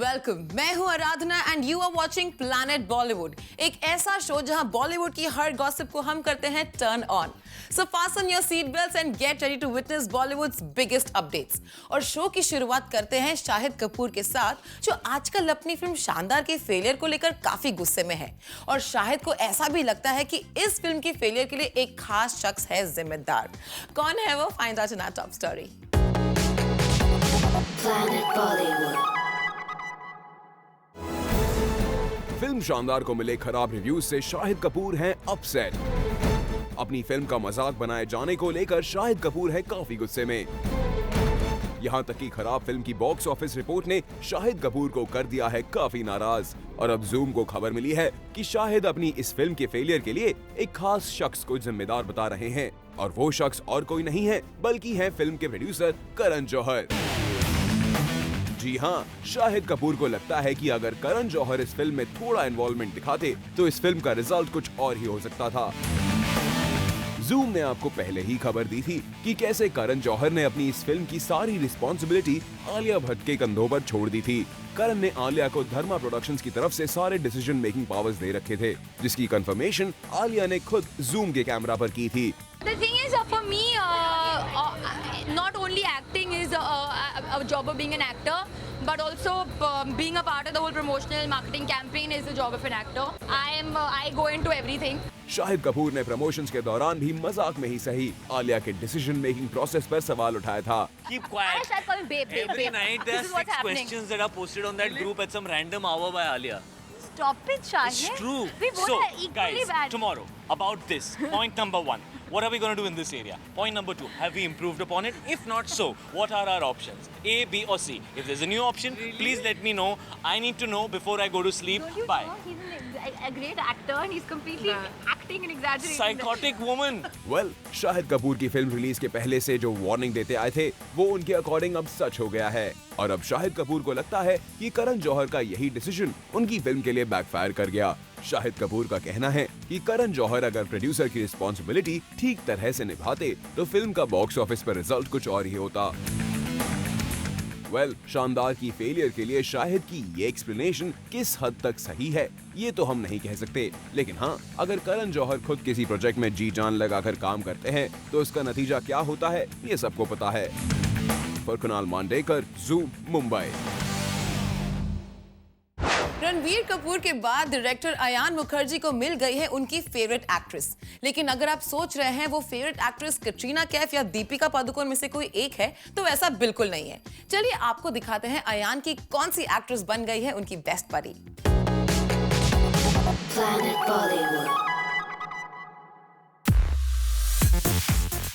Welcome. मैं हूं Aradhana and you are watching Planet Bollywood, एक ऐसा शो जहां बॉलीवुड की हर गॉसिप को हम करते हैं turn on. So fasten your seat belts and get ready to witness Bollywood's biggest updates. और शो की शुरुआत करते हैं शाहिद कपूर के साथ, जो आजकल अपनी फिल्म शानदार के फेलियर को लेकर काफी गुस्से में है। और शाहिद को ऐसा भी लगता है कि इस फिल्म की फेलियर के लिए एक खास शख्स है जिम्मेदार। कौन है वो? Find out in our top story. Planet Bollywood. Film शानदार को मिले खराब रिव्यूज से शाहिद कपूर हैं अपसेट। अपनी फिल्म का मजाक बनाए जाने को लेकर शाहिद कपूर है काफी गुस्से में। यहाँ तक कि खराब फिल्म की बॉक्स ऑफिस रिपोर्ट ने शाहिद कपूर को कर दिया है काफी नाराज। और अब जूम को खबर मिली है कि शाहिद अपनी इस फिल्म के फेलियर के लिए एक खास शख्स को जिम्मेदार बता रहे हैं। और वो शख्स और कोई नहीं है बल्कि है फिल्म के प्रोड्यूसर करण जौहर। जी हाँ, शाहिद कपूर को लगता है कि अगर करण जौहर इस फिल्म में थोड़ा इन्वॉल्वमेंट दिखाते तो इस फिल्म का रिजल्ट कुछ और ही हो सकता था। जूम ने आपको पहले ही खबर दी थी कि कैसे करण जौहर ने अपनी इस फिल्म की सारी रिस्पॉन्सिबिलिटी आलिया भट्ट के कंधों पर छोड़ दी थी। करण ने आलिया को धर्मा प्रोडक्शंस की तरफ से सारे डिसीजन मेकिंग पावर्स दे रखे थे, जिसकी कंफर्मेशन आलिया ने खुद जूम के कैमरा पर की थी। The thing is, for me, not only acting is a job of being an actor, but also being a part of the whole promotional marketing campaign is the job of an actor. I go into everything. Shahid Kapoor ने promotions के दौरान भी मजाक में ही सही आलिया के decision making process पर सवाल उठाया था। Keep quiet. I shall call him babe. Every night there are This is what's 6 happening. questions that are posted on that group at some random hour by Alia. Stop it, Shahid. It's true. We both So, are equally guys, bad. tomorrow about this. Point number 1. What are we going to do in this area? Point number 2. Have we improved upon it? If not so, what are our options? A, B or C? If there's a new option, please let me know. I need to know before I go to sleep. Don't you Bye. know he's a great actor and he's completely acting and exaggerating. Psychotic woman. Well, Shahid Kapoor की film release के पहले से जो warning देते आए थे वो उनके अकॉर्डिंग अब सच हो गया है। और अब शाहिद कपूर को लगता है कि करण जौहर का यही डिसीजन उनकी फिल्म के लिए बैकफायर कर गया। शाहिद कपूर का कहना है कि करण जौहर अगर प्रोड्यूसर की रिस्पॉन्सिबिलिटी ठीक तरह से निभाते तो फिल्म का बॉक्स ऑफिस पर रिजल्ट कुछ और ही होता। वेल, शानदार की फेलियर के लिए शाहिद की ये एक्सप्लेनेशन किस हद तक सही है ये तो हम नहीं कह सकते, लेकिन हाँ, अगर करण जौहर खुद किसी प्रोजेक्ट में जी जान लगाकर काम करते हैं तो उसका नतीजा क्या होता है ये सबको पता है। For Kunal Mandekar, Zoom, Mumbai. रणबीर कपूर के बाद डायरेक्टर अयान मुखर्जी को मिल गई है उनकी फेवरेट एक्ट्रेस। लेकिन अगर आप सोच रहे हैं वो फेवरेट एक्ट्रेस कटरीना कैफ या दीपिका पादुकोण में से कोई एक है तो ऐसा बिल्कुल नहीं है। चलिए आपको दिखाते हैं अयान की कौन सी एक्ट्रेस बन गई है उनकी best buddy. Planet Bollywood.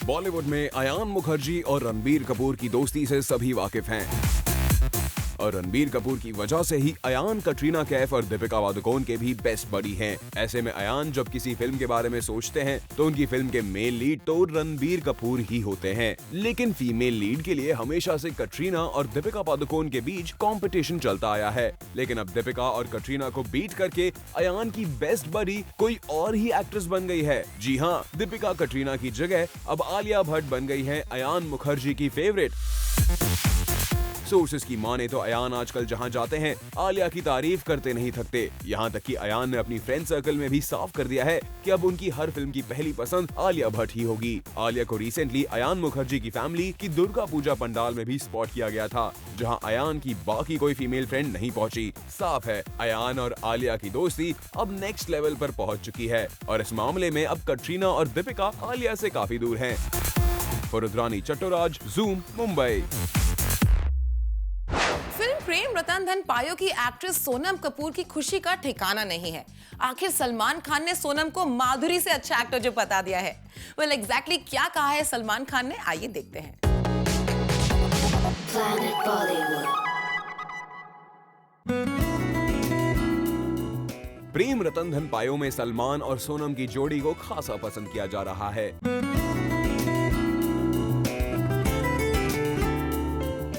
Bollywood में अयान मुखर्जी और रणबीर कपूर की दोस्ती से सभी वाकिफ हैं। और रणबीर कपूर की वजह से ही अयान कटरीना कैफ और दीपिका पादुकोण के भी बेस्ट बडी हैं। ऐसे में अयान जब किसी फिल्म के बारे में सोचते हैं तो उनकी फिल्म के मेल लीड तो रणबीर कपूर ही होते हैं। लेकिन फीमेल लीड के लिए हमेशा से कटरीना और दीपिका पादुकोण के बीच कंपटीशन चलता आया है। लेकिन अब दीपिका और कटरीना को बीट करके अयान की बेस्ट बडी कोई और ही एक्ट्रेस बन गई है। जी हाँ, दीपिका कटरीना की जगह अब आलिया भट्ट बन गई है अयान मुखर्जी की फेवरेट। सोर्सेस की माने तो अयान आजकल जहां जाते हैं आलिया की तारीफ करते नहीं थकते। यहाँ तक कि अयान ने अपनी फ्रेंड सर्कल में भी साफ कर दिया है कि अब उनकी हर फिल्म की पहली पसंद आलिया भट्ट ही होगी। आलिया को रिसेंटली अयान मुखर्जी की फैमिली की दुर्गा पूजा पंडाल में भी स्पॉट किया गया था, जहां अयान की बाकी कोई फीमेल फ्रेंड नहीं पहुंची। साफ है, अयान और आलिया की दोस्ती अब नेक्स्ट लेवल पर पहुंच चुकी है और इस मामले में अब कटरीना और दीपिका आलिया से काफी दूर हैं। रुद्रानी चट्टोराज, जूम, मुंबई। फिल्म प्रेम रतन धन पायो की एक्ट्रेस सोनम कपूर की खुशी का ठिकाना नहीं है। आखिर सलमान खान ने सोनम को माधुरी से अच्छा एक्टर जो बता दिया है। वेल, एग्जैक्टली क्या कहा है सलमान खान ने, आइए देखते हैं। Planet Bollywood. प्रेम रतन धन पायो में सलमान और सोनम की जोड़ी को खासा पसंद किया जा रहा है।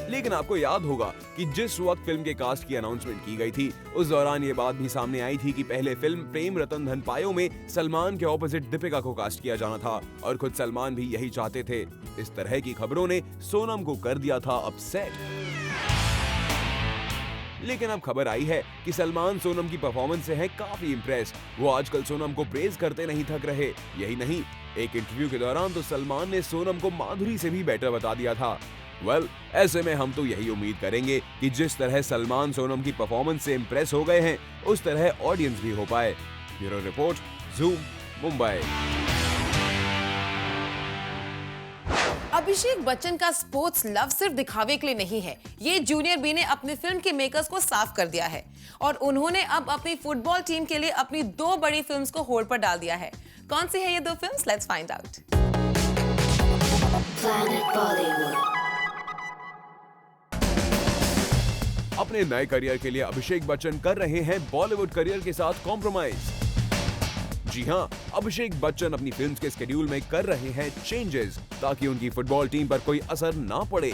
लेकिन आपको याद होगा कि जिस वक्त फिल्म के कास्ट की अनाउंसमेंट की गई थी उस दौरान ये बात भी सामने आई थी कि पहले फिल्म प्रेम रतन धन पायो में सलमान के ऑपोजिट दीपिका को कास्ट किया जाना था और खुद सलमान भी यही चाहते थे। इस तरह की खबरों ने सोनम को कर दिया था अपसेट। लेकिन अब खबर आई है कि सलमान सोनम की परफॉर्मेंस से हैं काफी इम्प्रेस। वो आजकल सोनम को प्रेज करते नहीं थक रहे। यही नहीं, एक इंटरव्यू के दौरान तो सलमान ने सोनम को माधुरी से भी बेटर बता दिया था। ऐसे में हम तो यही उम्मीद करेंगे कि जिस तरह सलमान सोनम की परफॉर्मेंस से इम्प्रेस हो गए हैं, उस तरह ऑडियंस भी हो पाए। Bureau report, Zoom, Mumbai. Abhishek Bachchan का स्पोर्ट्स लव सिर्फ दिखावे के लिए नहीं है। ये जूनियर बी ने अपनी फिल्म के मेकर्स को साफ कर दिया है और उन्होंने अब अपनी फुटबॉल टीम के लिए अपनी 2 बड़ी फिल्म्स को होल्ड पर डाल दिया है। कौन सी है ये 2 films? Let's find out. Planet Bollywood. अपने नए करियर के लिए अभिषेक बच्चन कर रहे हैं बॉलीवुड करियर के साथ कॉम्प्रोमाइज। जी हाँ, अभिषेक बच्चन अपनी फिल्म्स के स्केड्यूल में कर रहे हैं चेंजेस ताकि उनकी फुटबॉल टीम पर कोई असर ना पड़े।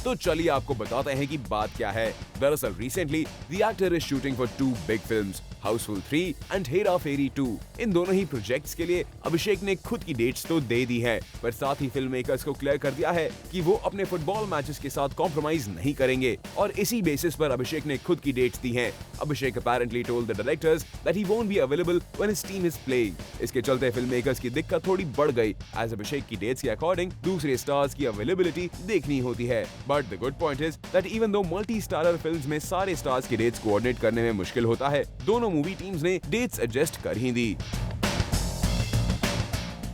तो चलिए आपको बताते हैं कि बात क्या है। दरअसल recently the actor is shooting for 2 big films, Housefull 3 and Hera Pheri 2। इन दोनों ही प्रोजेक्ट्स के लिए अभिषेक ने खुद की डेट्स तो दे दी है, पर साथ ही फिल्म मेकर्स को क्लियर कर दिया है कि वो अपने फुटबॉल मैचेस के साथ कॉम्प्रोमाइज नहीं करेंगे और इसी बेसिस पर अभिषेक ने खुद की डेट्स दी हैं। अभिषेक apparently told the directors that he won't be available when his team is playing। इसके चलते फिल्म मेकर्स की दिक्कत थोड़ी बढ़ गई, एज अभिषेक की डेट्स के अकॉर्डिंग दूसरे स्टार्स की अवेलेबिलिटी देखनी होती है। But the good point is that even though multi starrer films में सारे स्टार्स की डेट्स कोऑर्डिनेट करने में मुश्किल होता है, दोनों मूवी टीम्स ने डेट्स एडजस्ट कर ही दी।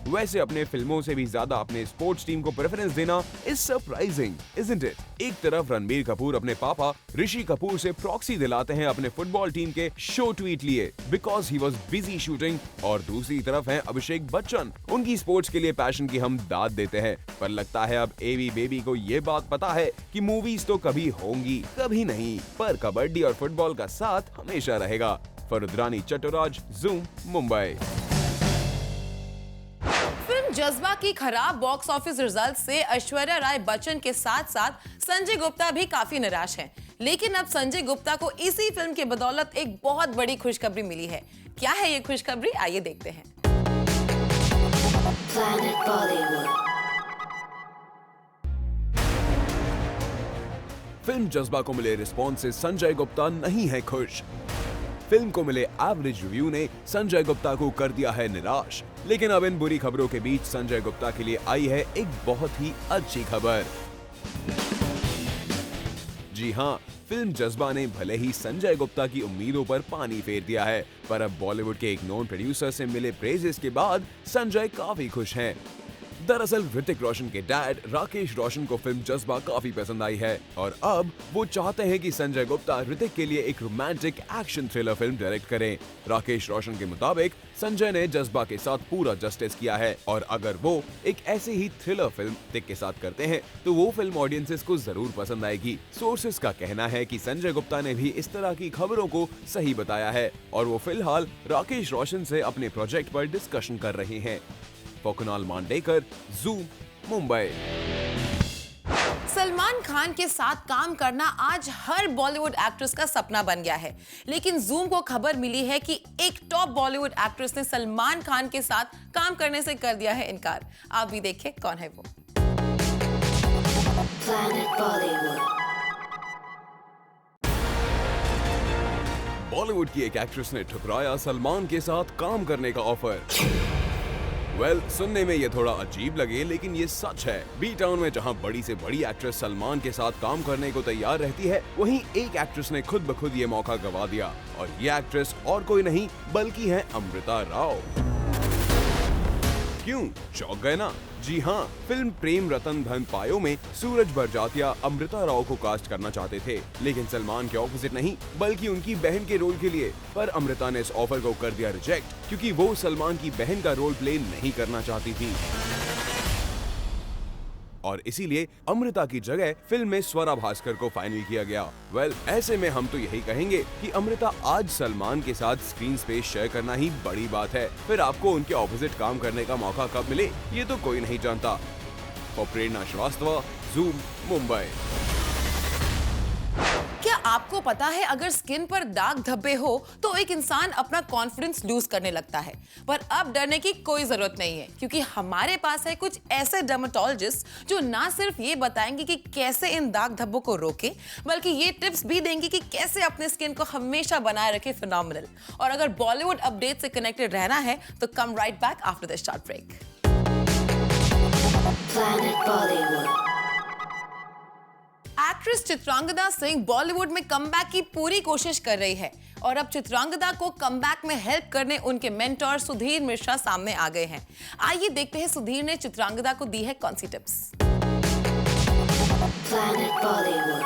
वैसे अपने फिल्मों से भी ज्यादा अपने स्पोर्ट्स टीम को प्रेफरेंस देना इज सरप्राइजिंग, इजंट इट? एक तरफ रणबीर कपूर अपने पापा ऋषि कपूर से प्रॉक्सी दिलाते हैं अपने फुटबॉल टीम के शो ट्वीट लिए because he was busy shooting, और दूसरी तरफ है अभिषेक बच्चन, उनकी स्पोर्ट्स के लिए पैशन की हम दाद देते हैं। पर लगता है अब एवी बेबी को ये बात पता है कि मूवीज तो कभी होंगी कभी नहीं, पर कबड्डी और फुटबॉल का साथ हमेशा रहेगा। फरुद्रानी चट्टोराज, ज़ूम, मुंबई। जज्बा की खराब बॉक्स ऑफिस रिजल्ट से ऐश्वर्या राय बच्चन के साथ साथ संजय गुप्ता भी काफी निराश हैं। लेकिन अब संजय गुप्ता को इसी फिल्म के बदौलत एक बहुत बड़ी खुशखबरी मिली है। क्या है ये खुशखबरी? आइए देखते हैं। Planet Bollywood. फिल्म जज्बा को मिले रिस्पॉन्स से संजय गुप्ता नहीं है खुश। फिल्म को मिले एवरेज रिव्यू ने संजय गुप्ता को कर दिया है निराश। लेकिन अब इन बुरी खबरों के बीच संजय गुप्ता के लिए आई है एक बहुत ही अच्छी खबर। जी हाँ, फिल्म जज्बा ने भले ही संजय गुप्ता की उम्मीदों पर पानी फेर दिया है, पर अब बॉलीवुड के एक नॉन प्रोड्यूसर से मिले प्रेजेस के बाद संजय काफी खुश हैं। दरअसल ऋतिक रोशन के डैड राकेश रोशन को फिल्म जज्बा काफी पसंद आई है और अब वो चाहते हैं कि संजय गुप्ता ऋतिक के लिए एक romantic action thriller film direct करें। राकेश रोशन के मुताबिक संजय ने जज्बा के साथ पूरा जस्टिस किया है और अगर वो एक ऐसे ही थ्रिलर फिल्म ऋतिक के साथ करते हैं तो वो फिल्म ऑडियंसेस को जरूर पसंद आएगी। सोर्सेस का कहना है कि संजय गुप्ता ने भी इस तरह की खबरों को सही बताया है और वो फिलहाल राकेश रोशन से अपने प्रोजेक्ट पर डिस्कशन कर रहे हैं। कुणाल मांडेकर, ज़ूम, मुंबई। सलमान खान के साथ काम करना आज हर बॉलीवुड एक्ट्रेस का सपना बन गया है, लेकिन ज़ूम को खबर मिली है कि एक टॉप बॉलीवुड एक्ट्रेस ने सलमान खान के साथ काम करने से कर दिया है इनकार। आप भी देखिए कौन है वो। Planet Bollywood. बॉलीवुड की एक एक्ट्रेस ने ठुकराया सलमान के साथ काम करने का ऑफर। सुनने में ये थोड़ा अजीब लगे लेकिन ये सच है। बी टाउन में जहाँ बड़ी से बड़ी एक्ट्रेस सलमान के साथ काम करने को तैयार रहती है, वहीं एक एक्ट्रेस ने खुद ब खुद ये मौका गवा दिया और ये एक्ट्रेस और कोई नहीं बल्कि है अमृता राव। क्यों चौंक गए ना? जी हाँ, फिल्म प्रेम रतन धन पायो में सूरज बरजातिया अमृता राव को कास्ट करना चाहते थे, लेकिन सलमान के ऑपोजिट नहीं बल्कि उनकी बहन के रोल के लिए। पर अमृता ने इस ऑफर को कर दिया रिजेक्ट क्योंकि वो सलमान की बहन का रोल प्ले नहीं करना चाहती थी और इसीलिए अमृता की जगह फिल्म में स्वरा भास्कर को फाइनल किया गया। ऐसे में हम तो यही कहेंगे कि अमृता आज सलमान के साथ स्क्रीन स्पेस शेयर करना ही बड़ी बात है। फिर आपको उनके ऑपोजिट काम करने का मौका कब मिले ये तो कोई नहीं जानता। और प्रेरणा श्रीवास्तव, ज़ूम, मुंबई। क्या आपको पता है अगर स्किन पर दाग धब्बे हो तो एक इंसान अपना कॉन्फिडेंस लूज करने लगता है, पर अब डरने की कोई जरूरत नहीं है क्योंकि हमारे पास है कुछ ऐसे डर्मेटोलॉजिस्ट जो ना सिर्फ ये बताएंगे कि कैसे इन दाग धब्बों को रोके, बल्कि ये टिप्स भी देंगे कि कैसे अपने स्किन को हमेशा बनाए रखे फिनोमिनल। और अगर बॉलीवुड अपडेट से कनेक्टेड रहना है तो come right back after the short break. Planet Bollywood. Actress Chitrangada Singh Bollywood में कमबैक की पूरी कोशिश कर रही है और अब चित्रांगदा को कमबैक में हेल्प करने उनके मेंटोर सुधीर मिश्रा सामने आ गए हैं। आइए देखते हैं सुधीर ने चित्रांगदा को दी है कौन सी tips. Planet Bollywood.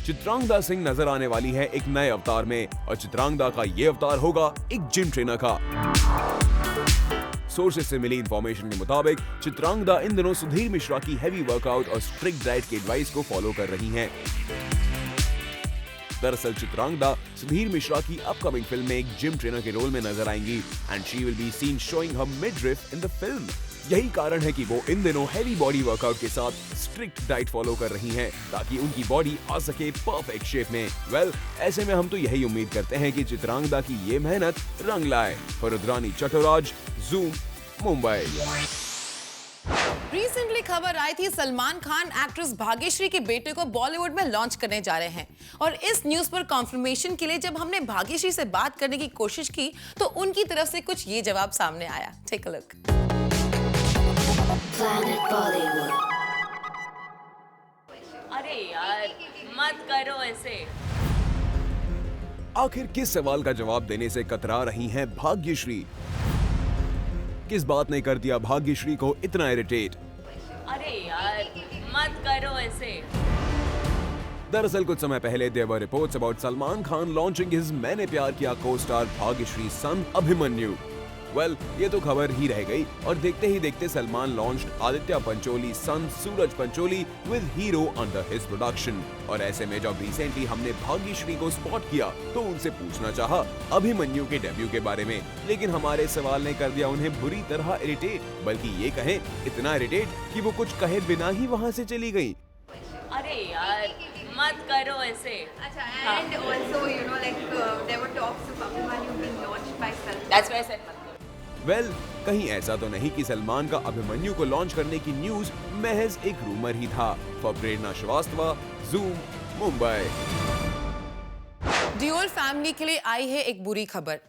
Chitrangada Singh नजर आने वाली है एक नए अवतार में और चित्रांगदा का ये अवतार होगा एक जिम ट्रेनर का। सोर्सेज से मिली इंफॉर्मेशन के मुताबिक चित्रांगदा इन दिनों सुधीर मिश्रा की हैवी वर्कआउट और स्ट्रिक्ट डाइट के एडवाइस को फॉलो कर रही हैं। दरअसल चित्रांगदा सुधीर मिश्रा की अपकमिंग फिल्म में एक जिम ट्रेनर के रोल में नजर आएंगी and she will be seen showing her midriff in the film. यही कारण है कि वो इन दिनों हैवी बॉडी वर्कआउट के साथ स्ट्रिक्ट डाइट फॉलो कर रही हैं ताकि उनकी बॉडी आ सके परफेक्ट शेप में। ऐसे में हम तो यही उम्मीद करते हैं कि चित्रांगदा की ये मेहनत रंग लाए। रुद्रानी चटोराज, ज़ूम, मुंबई। रिसेंटली खबर आई थी सलमान खान एक्ट्रेस भाग्यश्री के बेटे को बॉलीवुड में लॉन्च करने जा रहे हैं और इस न्यूज पर कंफर्मेशन के लिए जब हमने भाग्यश्री से बात करने की कोशिश की तो उनकी तरफ से कुछ ये जवाब सामने आया। Take a look. Planet Bollywood. अरे यार मत करो ऐसे। आखिर किस सवाल का जवाब देने से कतरा रही हैं भाग्यश्री? किस बात ने कर दिया भाग्यश्री को इतना इरिटेट? अरे यार मत करो ऐसे। दरअसल कुछ समय पहले there were reports about Salman Khan launching his Maine Pyar किया को-स्टार भाग्यश्री सन अभिमन्यु। ये तो खबर ही रह गई और देखते ही देखते Salman launched Aditya Pancholi son Sooraj Pancholi with hero under his production. और ऐसे में जब रिसेंटली हमने भाग्यश्री को स्पॉट किया तो उनसे पूछना चाहा अभिमन्यु के डेब्यू के बारे में, लेकिन हमारे सवाल ने कर दिया उन्हें बुरी तरह इरिटेट, बल्कि ये कहें इतना इरिटेट कि वो कुछ कहे बिना ही वहाँ से चली गई। अरे यार मत करो ऐसे। Acha, and also, you know, like there were talks of Abhimanyu being launched by Salman. That's why I said कहीं ऐसा तो नहीं कि सलमान का अभिमन्यु को लॉन्च करने की न्यूज महज एक रूमर ही था। For Prerna Srivastava, Zoom, Mumbai. Deol family के लिए आई है एक बुरी खबर।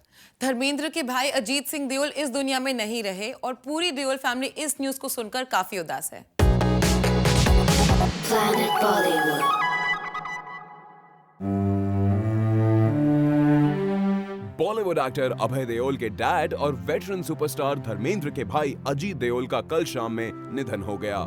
धर्मेंद्र के भाई अजीत सिंह देओल इस दुनिया में नहीं रहे और पूरी देओल फैमिली इस न्यूज को सुनकर काफी उदास है। Planet Bollywood. Bollywood actor Abhay Deol के डैड और वेटरन सुपरस्टार धर्मेंद्र के भाई अजीत देओल का कल शाम में निधन हो गया।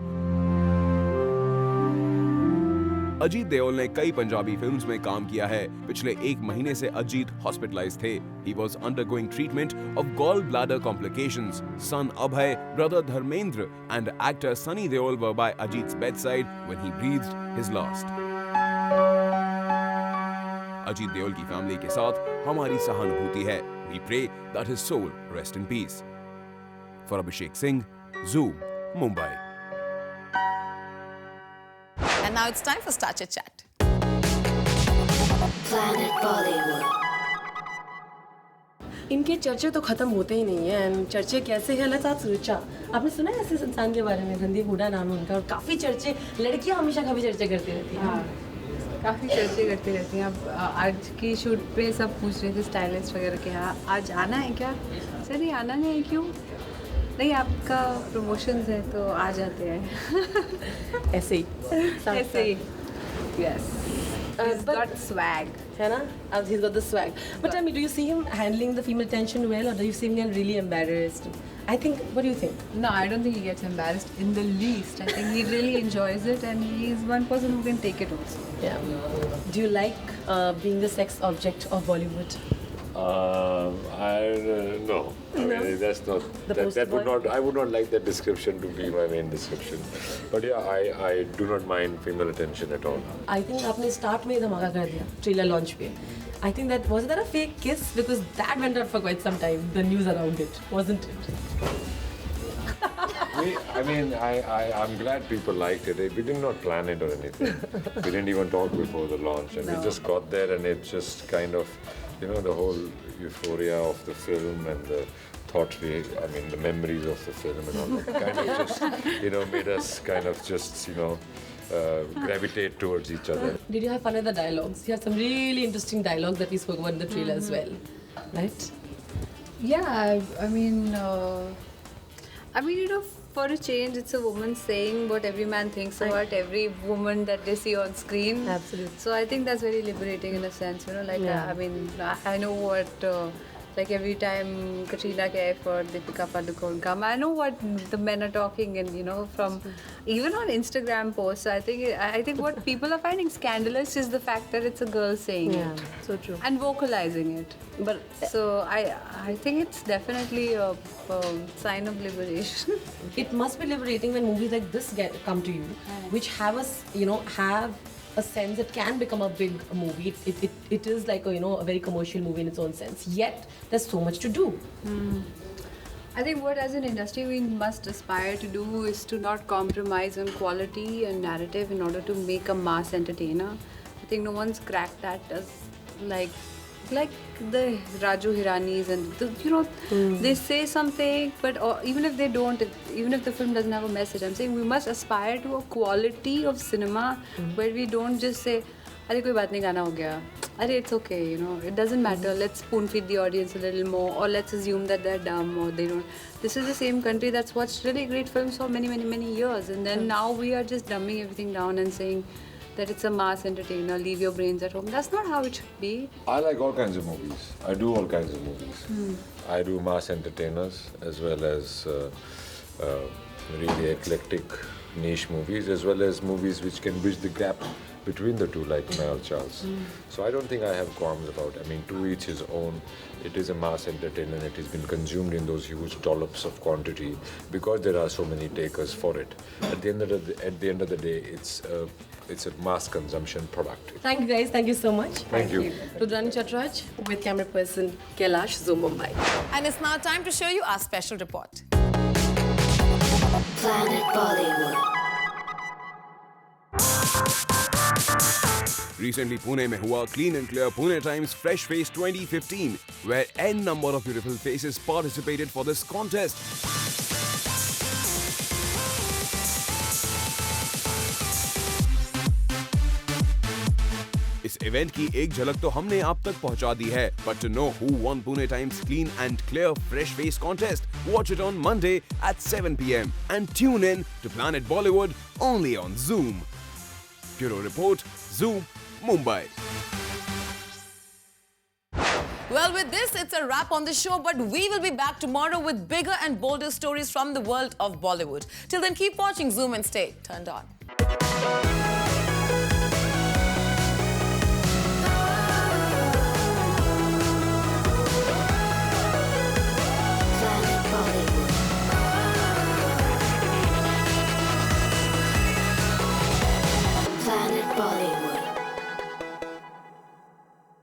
अजीत देओल ने कई पंजाबी फिल्म्स में काम किया है। पिछले 1 महीने से अजीत हॉस्पिटलाइज्ड थे। He was undergoing treatment of gallbladder complications. Son Abhay, brother Dharmendra, and actor Sunny Deol were by Ajit's bedside when he breathed his last. Ajit Deol की फैमिली के साथ हमारी सहानुभूति है। We pray that his soul rest in peace. For Abhishek Singh, Zoom, Mumbai. And now it's time for Star Chit Chat. Planet Bollywood. इनके चर्चे तो खत्म होते ही नहीं है। एंड चर्चे कैसे हैं? लता सुरुचा, आपने सुना है ऐसे इंसान के बारे में? रणदीप हुडा नाम है उनका और काफ़ी चर्चे, लड़कियां हमेशा काफ़ी चर्चे करती रहती हैं। काफ़ी चर्चे करती रहती हैं। अब आज की शूट पे सब पूछ रहे थे स्टाइलिस्ट वगैरह के, हाँ आज आना है क्या? सर ये आना नहीं है, क्यों? नहीं आपका प्रमोशंस है तो आ जाते हैं। ऐसे ही ऐसे ही, yes. He's but- got swag. है ना? He's got the swag. But tell me, do you see him handling the female attention well, or do you see him getting really embarrassed? I think. What do you think? No, I don't think he gets embarrassed in the least. I think he really enjoys it, and he is one person who can take it also. Yeah. Do you like being the sex object of Bollywood? No. I mean, that's not. The poster That would boy? not. I would not like that description to be my main description. But yeah, I do not mind female attention at all. I think आपने start में ही धमाका कर दिया trailer launch पे. I think that wasn't that a fake kiss, because that went on for quite some time. The news around it, wasn't it? I'm glad people liked it. We did not plan it or anything. We didn't even talk before the launch, and we just got there, and it just kind of, the whole euphoria of the film and the the memories of the film and all that kind of just, made us kind of just, gravitate towards each other. Did you have fun with the dialogues? You have some really interesting dialogues that we spoke about in the trailer as well, right? Yeah, I mean, for a change, it's a woman saying what every man thinks about every woman that they see on screen. Absolutely. So I think that's very liberating in a sense, I know what, every time Katrina Kaif or Deepika Padukone come, I know what the men are talking, and from even on Instagram posts, I think what people are finding scandalous is the fact that it's a girl saying it. So true. And vocalizing it. But So I think it's definitely a sign of liberation. it must be liberating when movies like this come to you, which have us, have a sense it can become a big movie. It is like a very commercial movie in its own sense. Yet there's so much to do. I think what as an industry we must aspire to do is to not compromise on quality and narrative in order to make a mass entertainer. I think no one's cracked that as like the Raju Hiranis and they say something, but even if they don't, even if the film doesn't have a message, I'm saying we must aspire to a quality of cinema where we don't just say, "Arey koi baat nahi, gana ho gaya. Arey, it's okay, it doesn't matter. Let's spoon feed the audience a little more, or let's assume that they're dumb or they don't." This is the same country that's watched really great films for many, many, many years, and then now we are just dumbing everything down and saying that it's a mass entertainer, leave your brains at home. That's not how it should be. I like all kinds of movies. I do all kinds of movies. I do mass entertainers as well as really eclectic niche movies, as well as movies which can bridge the gap between the two, like Mayal Charles. So I don't think I have qualms about it. To each his own. It is a mass entertainer. It has been consumed in those huge dollops of quantity because there are so many takers for it. At the end of the day, it's a mass consumption product. Thank you guys. Thank you so much. Thank you. Rudrani Chatraj with camera person Kailash, Zoom Mumbai. And it's now time to show you our special report. Planet Bollywood. Recently, Pune में हुआ Clean and Clear Pune Times Fresh Face 2015, where n number of beautiful faces participated for this contest. इस event की एक झलक तो हमने आप तक पहुंचा दी है, but to know who won Pune Times Clean and Clear Fresh Face contest, watch it on Monday at 7 p.m. and tune in to Planet Bollywood only on Zoom. Bureau Report, Zoom, Mumbai. Well, with this, it's a wrap on the show, but we will be back tomorrow with bigger and bolder stories from the world of Bollywood. Till then, keep watching Zoom and stay turned on.